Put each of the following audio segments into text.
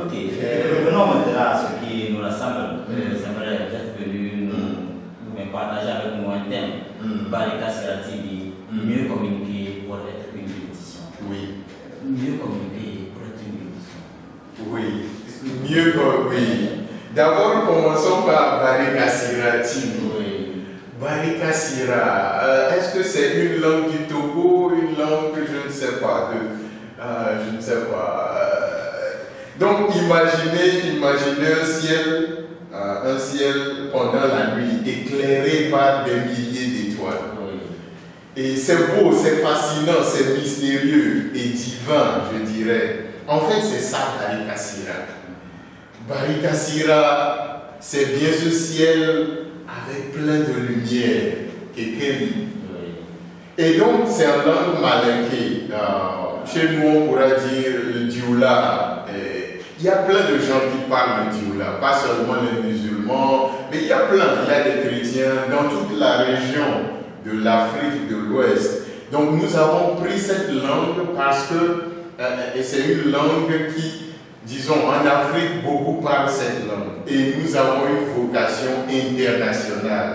Ok, revenons maintenant à ce qui nous rassemble. J'aimerais peut-être venu nous partager avec nous un thème. Barika Sera-t-il mieux communiquer pour être une bénédiction? Oui. Mieux communiquer pour être une bénédiction. Oui. Mieux que oui. D'abord, commençons par Barika Sera-t-il. Oui. Barika Sera, est-ce que c'est une langue du Togo, une langue que je ne sais pas, je ne sais pas. Donc imaginez un ciel pendant la nuit éclairé par des milliers d'étoiles. Oui. Et c'est beau, c'est fascinant, c'est mystérieux et divin, je dirais. En fait, c'est ça Barika Sera. Barika Sera, c'est bien ce ciel avec plein de lumière, Kekeli. Et donc, c'est en langue malinké. Chez nous, on pourrait dire le dioula. Il y a plein de gens qui parlent le dioula, pas seulement les musulmans, mais il y a plein. Il y a des chrétiens dans toute la région de l'Afrique de l'Ouest. Donc, nous avons pris cette langue parce que c'est une langue qui, disons, en Afrique, beaucoup parlent cette langue. Et nous avons une vocation internationale.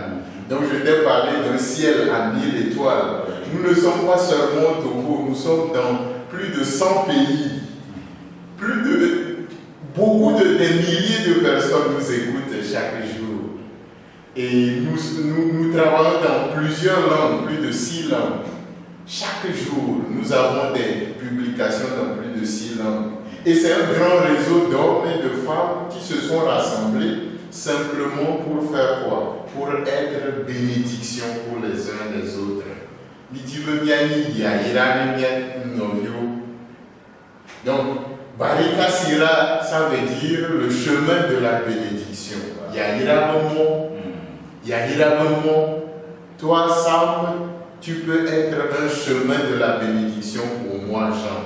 Donc, je t'ai parlé d'un ciel à 1000 étoiles. Nous ne sommes pas seulement au Togo, nous sommes dans plus de 100 pays. Des milliers de personnes nous écoutent chaque jour. Et nous travaillons dans plusieurs langues, plus de 6 langues. Chaque jour, nous avons des publications dans plus de 6 langues. Et c'est un grand réseau d'hommes et de femmes qui se sont rassemblés simplement pour faire quoi? Pour être bénédiction pour les uns et les autres. Donc, Barika Sera, ça veut dire le chemin de la bénédiction. Toi, Sam, tu peux être un chemin de la bénédiction pour moi, Jean.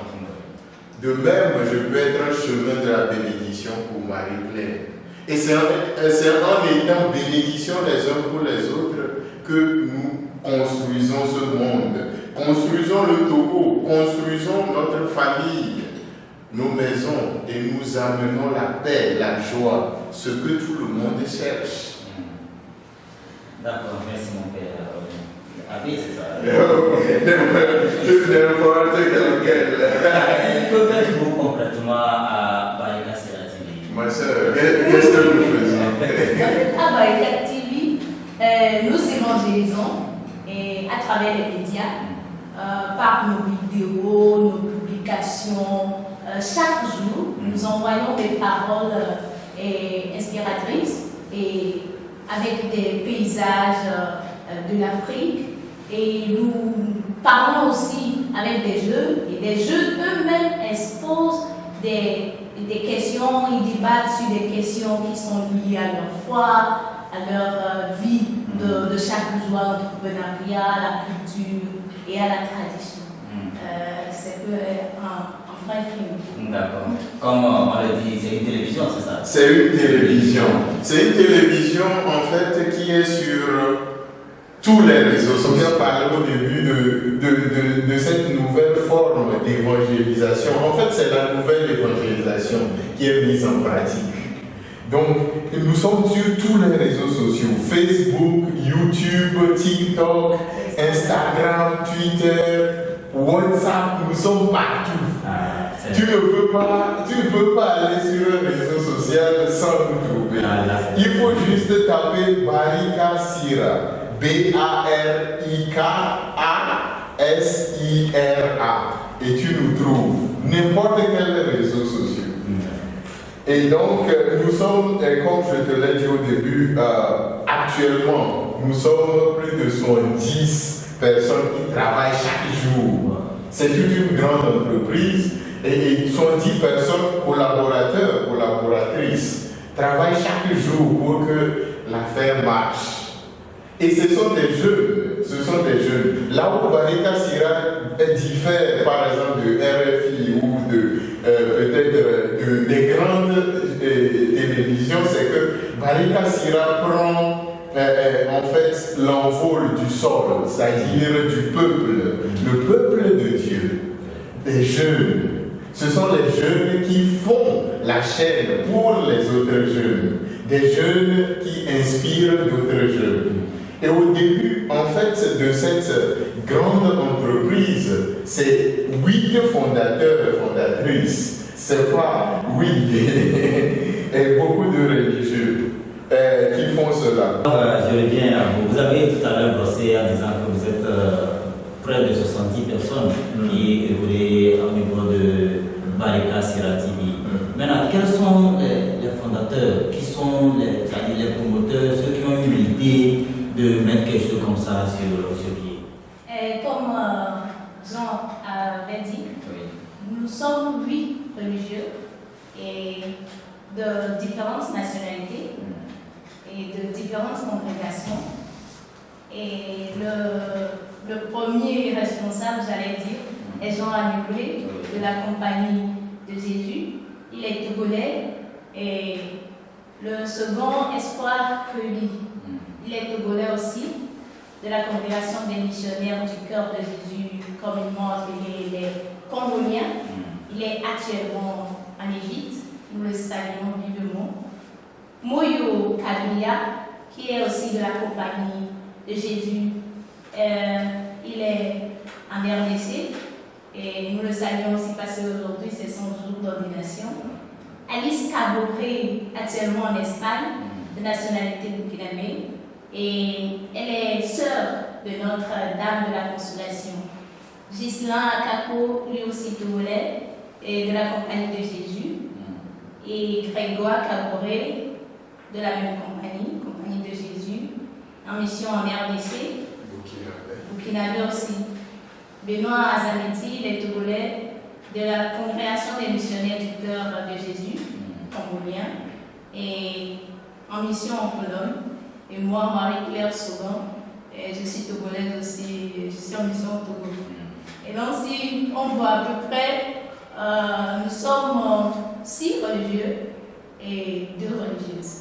De même, je peux être un chemin de la bénédiction pour Marie-Claire. Et c'est en étant bénédiction les uns pour les autres que nous construisons ce monde. Construisons le Togo, construisons notre famille, nos maisons, et nous amenons la paix, la joie, ce que tout le monde cherche. D'accord, merci mon père. Abi, c'est ça. Que faites-vous concrètement à Barika Sera-t-il? Ma soeur, qu'est-ce que nous faisons? À Barika TV, nous évangélisons à travers les médias, par nos vidéos, nos publications. Chaque jour, nous envoyons des paroles inspiratrices et avec des paysages de l'Afrique. Et nous parlons aussi avec des jeunes, et des jeunes eux-mêmes exposent des questions, ils débattent sur des questions qui sont liées à leur foi, à leur vie de chaque jour, l'entrepreneuriat, à la culture et à la tradition. C'est un vrai film. D'accord. Comme on le dit, c'est une télévision, c'est ça? C'est une télévision. C'est une télévision en fait qui est sur tous les réseaux sociaux. On parlait au début de cette nouvelle forme d'évangélisation. En fait, c'est la nouvelle évangélisation qui est mise en pratique. Donc, nous sommes sur tous les réseaux sociaux. Facebook, YouTube, TikTok, Instagram, Twitter, WhatsApp, nous sommes partout. Tu ne peux pas aller sur un réseau social sans nous trouver. Il faut juste taper Barika Sera. Barika Sera. Et tu nous trouves. N'importe quel réseau social. Et donc, nous sommes, comme je te l'ai dit au début, actuellement, nous sommes plus de 70 personnes qui travaillent chaque jour. C'est toute une grande entreprise et 70 personnes, collaborateurs, collaboratrices, travaillent chaque jour pour que l'affaire marche. Et ce sont des jeunes. Là où Barika Sera diffère, par exemple, de RFI ou peut-être des grandes télévisions, c'est que Barika Sera prend en fait l'envol du sol, c'est-à-dire du peuple, le peuple de Dieu, des jeunes. Ce sont les jeunes qui font la la chaîne pour les autres jeunes, des jeunes qui inspirent d'autres jeunes. Et au début, en fait, de cette grande entreprise, c'est 8 fondateurs et fondatrices. C'est pas 8 et beaucoup de religieux qui font cela. Je reviens à vous. Vous avez tout à l'heure brossé en disant que vous êtes près de 70 personnes qui évoluent au niveau de Barika Sira TV. Maintenant, quels sont les fondateurs, qui sont les promoteurs, ceux qui ont eu l'idée de mettre quelque chose comme ça sur pied? Comme Jean avait dit, nous sommes 8 religieux et de différentes nationalités et de différentes congrégations. Et le premier responsable, j'allais dire, est Jean Anukulé de la Compagnie de Jésus. Il est togolais. Et le second, Espoir Peli. Il est togolais aussi, de la Congrégation des missionnaires du cœur de Jésus, communément appelé les Congoliens. Il est actuellement en Égypte. Nous le saluons vivement. Moyo Kabila, qui est aussi de la Compagnie de Jésus. Il est en RDC et nous le saluons aussi parce qu'aujourd'hui c'est son jour d'ordination. Alice Caboret, actuellement en Espagne, de nationalité burkinabé, et elle est sœur de Notre-Dame de la Consolation. Ghislain Kako, lui aussi togolais, et de la Compagnie de Jésus, et Grégoire Caboret, de la même Compagnie de Jésus, en mission en RDC. Burkinabé aussi. Benoît Azameti, les Togolais, de la Congrégation des missionnaires du cœur de Jésus, congolien, et en mission en Pologne. Et moi, Marie-Claire Sauvan, je suis togolaise aussi, je suis en mission au Togo. Et donc, si on voit à peu près, nous sommes 6 religieux et 2 religieuses.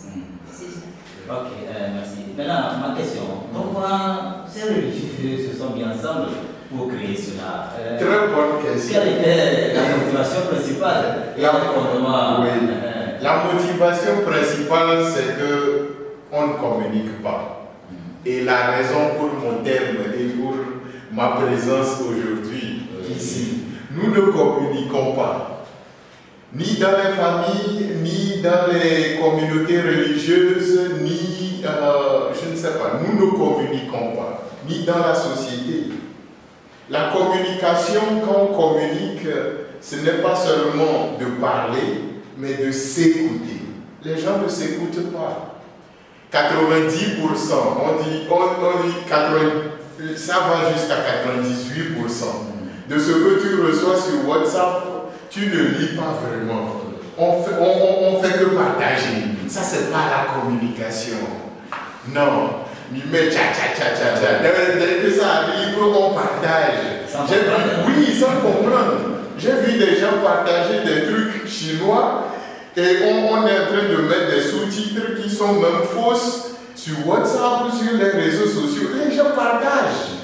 C'est ça. Ok, merci. Maintenant, ma question. Pourquoi ces religieux se sont mis ensemble pour créer cela? Très bonne question. Quelle était la motivation principale? La motivation principale, c'est qu'on ne communique pas. Et la raison pour mon terme et pour ma présence aujourd'hui ici, nous ne communiquons pas. Ni dans les familles, ni dans les communautés religieuses, ni, je ne sais pas, nous ne communiquons pas, ni dans la société. La communication, quand on communique, ce n'est pas seulement de parler, mais de s'écouter. Les gens ne s'écoutent pas. 90%, on dit 80, ça va jusqu'à 98%. De ce que tu reçois sur WhatsApp, tu ne lis pas vraiment. On fait que partager. Ça, c'est pas la communication. Non. Mais dès que ça arrive, on partage. Oui, sans comprendre. J'ai vu des gens partager des trucs chinois et on est en train de mettre des sous-titres qui sont même fausses sur WhatsApp ou sur les réseaux sociaux. Les gens partagent.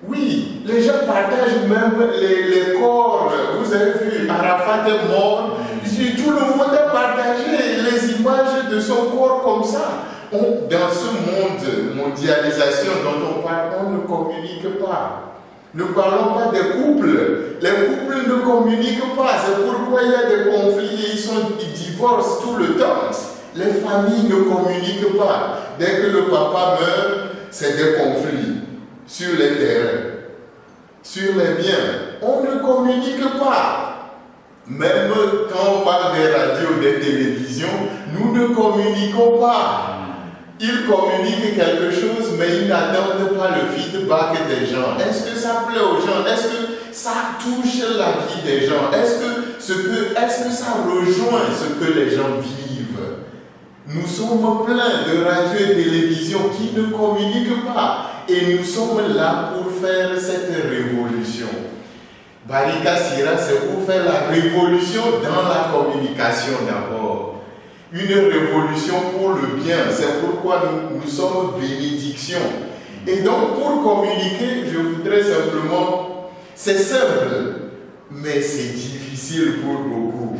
Oui, les gens partagent même les corps. Vous avez vu, Arafat est mort. Tout le monde a partagé les images de son corps comme ça. Dans ce monde, mondialisation dont on parle, on ne communique pas. Ne parlons pas des couples. Les couples ne communiquent pas. C'est pourquoi il y a des conflits et ils divorcent tout le temps. Les familles ne communiquent pas. Dès que le papa meurt, c'est des conflits sur les terrains, sur les biens. On ne communique pas. Même quand on parle des radios, des télévisions, nous ne communiquons pas. Ils communiquent quelque chose, mais ils n'attendent pas le feedback des gens. Est-ce que ça plaît aux gens? Est-ce que ça touche la vie des gens? Est-ce que ça rejoint ce que les gens vivent? Nous sommes pleins de radios et télévisions qui ne communiquent pas. Et nous sommes là pour faire cette révolution. Barika Sira, c'est pour faire la révolution dans la communication d'abord. Une révolution pour le bien. C'est pourquoi nous sommes bénédiction. Et donc, pour communiquer, je voudrais simplement, c'est simple, mais c'est difficile pour beaucoup.